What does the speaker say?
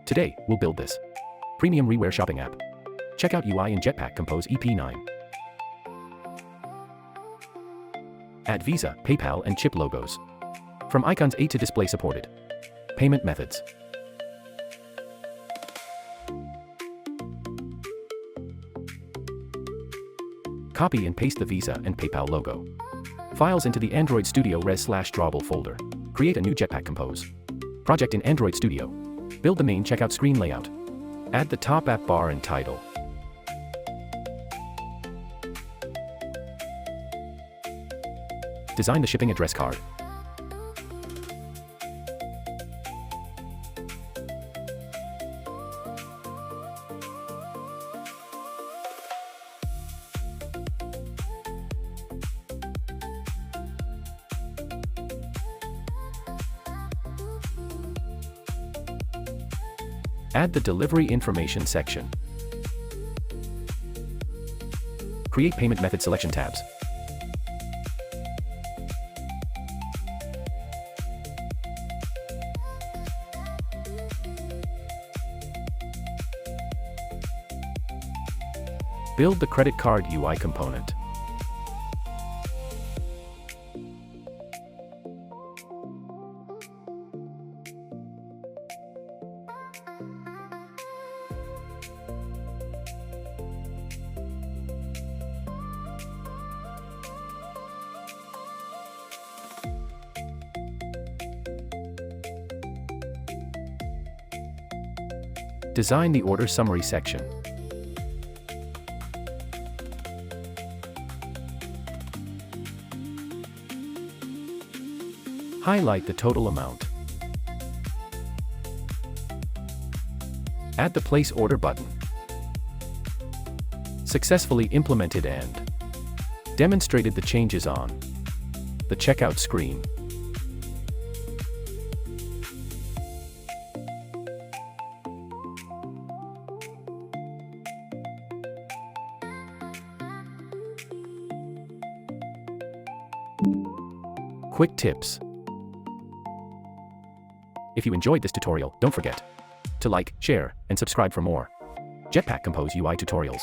Today, we'll build this premium ReWear shopping app. Checkout UI in Jetpack Compose EP9. Add Visa, PayPal and chip logos. From icons A to display supported. Payment methods. Copy and paste the Visa and PayPal logo. Files into the Android Studio res/drawable folder. Create a new Jetpack Compose project in Android Studio. Build the main checkout screen layout. Add the top app bar and title. Design the shipping address card. Add the delivery information section. Create payment method selection tabs. Build the credit card UI component. Design the order summary section. Highlight the total amount. Add the Place Order button. Successfully implemented and demonstrated the changes on the checkout screen. Quick tips. If you enjoyed this tutorial, don't forget to like, share, and subscribe for more Jetpack Compose UI tutorials.